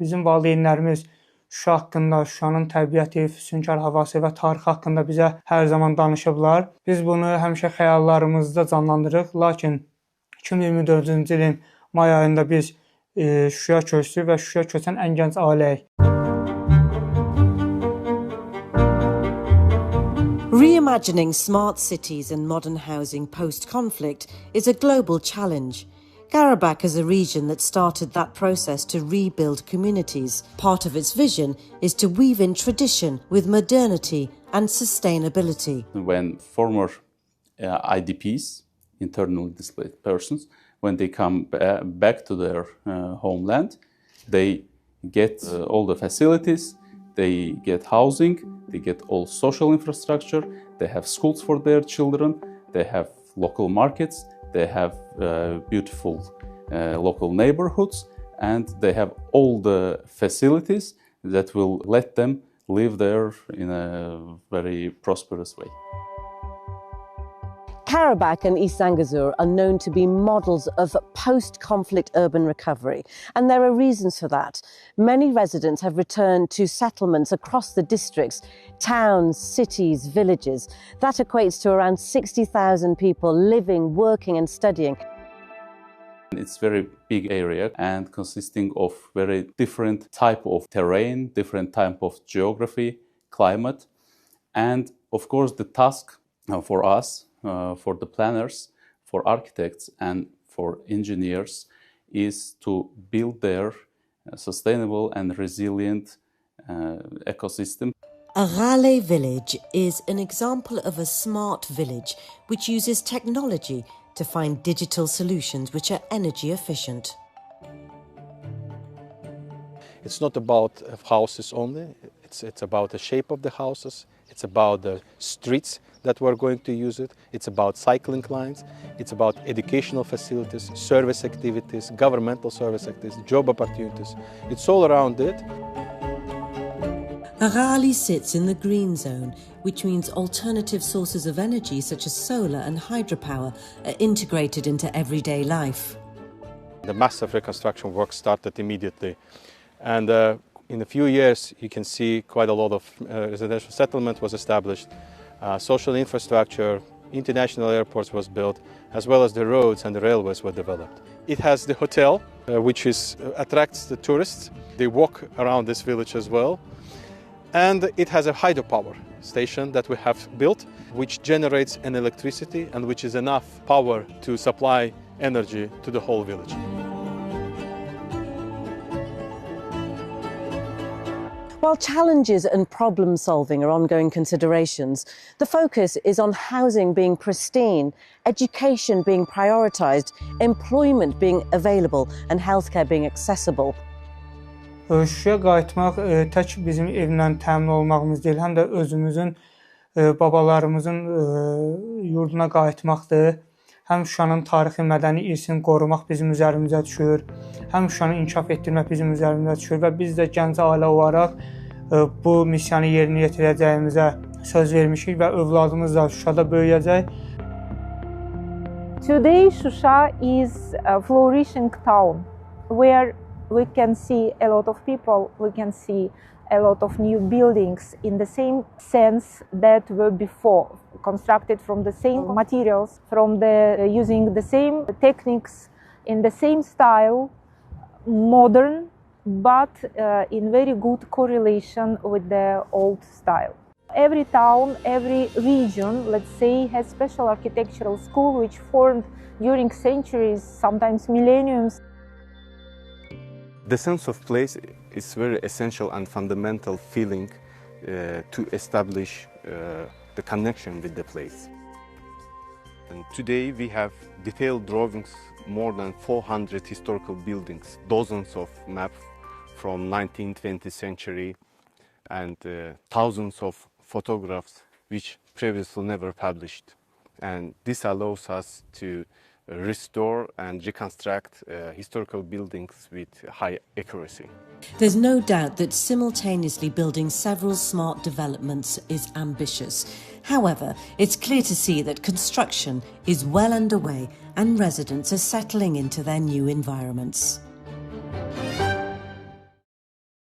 Bizim valideynlərimiz Şuşa haqqında, Şuşanın təbiəti, füsunkar havası və tarixi haqqında bizə hər zaman danışıblar. Biz bunu həmişə xəyallarımızda canlandırırıq, lakin 2024-cü ilin may ayında biz Şuşaya köçdük və Şuşaya köçən ən gənc ailəyik. Reimagining smart cities and modern housing post-conflict is a global challenge. Karabakh is a region that started that process to rebuild communities. Part of its vision is to weave in tradition with modernity and sustainability. When former IDPs, internally displaced persons, when they come back to their homeland, they get all the facilities, they get housing, they get all social infrastructure, they have schools for their children, they have local markets, they have beautiful local neighborhoods, and they have all the facilities that will let them live there in a very prosperous way. Karabakh and East Zangazur are known to be models of post-conflict urban recovery, and there are reasons for that. Many residents have returned to settlements across the districts, towns, cities, villages. That equates to around 60,000 people living, working and studying. It's a very big area and consisting of very different type of terrain, different type of geography, climate, and of course the task for us, for the planners, for architects and for engineers is to build their sustainable and resilient ecosystem. Aghale village is an example of a smart village which uses technology to find digital solutions which are energy efficient. It's not about houses only, it's about the shape of the houses, it's about the streets that we're going to use it, it's about cycling lines, it's about educational facilities, service activities, governmental service activities, job opportunities. It's all around it. Aghale sits in the green zone, which means alternative sources of energy such as solar and hydropower are integrated into everyday life. The massive reconstruction work started immediately, and in a few years you can see quite a lot of residential settlement was established, social infrastructure, international airports was built, as well as the roads and the railways were developed. It has the hotel, which attracts the tourists. They walk around this village as well. And it has a hydropower station that we have built, which generates an electricity and which is enough power to supply energy to the whole village. While challenges and problem solving are ongoing considerations, the focus is on housing being pristine, education being prioritised, employment being available and healthcare being accessible. Şuşaya qayıtmaq tək bizim evlə təmin olmağımız deyil, həm də özümüzün, babalarımızın yurduna qayıtmaqdır. Həm Şuşanın tarixi mədəni irsini qorumaq bizim üzərimizə düşür, həm Şuşanı inkişaf etdirmək bizim üzərimizə düşür və biz də gənc ailə olaraq bu missiyanı yerinə yetirəcəyimizə söz vermişik və övladımız da Şuşada böyüyəcək. Today Shusha is a flourishing town where we can see a lot of people, we can see a lot of new buildings in the same sense that were before, constructed from the same materials, using the same techniques, in the same style, modern, but in very good correlation with the old style. Every town, every region, let's say, has special architectural school which formed during centuries, sometimes millenniums. The sense of place is very essential and fundamental feeling to establish the connection with the place. And today we have detailed drawings, more than 400 historical buildings, dozens of maps from 19th, 20th century, and thousands of photographs which previously never published. And this allows us to restore and reconstruct historical buildings with high accuracy. There's no doubt that simultaneously building several smart developments is ambitious. However, it's clear to see that construction is well underway and residents are settling into their new environments.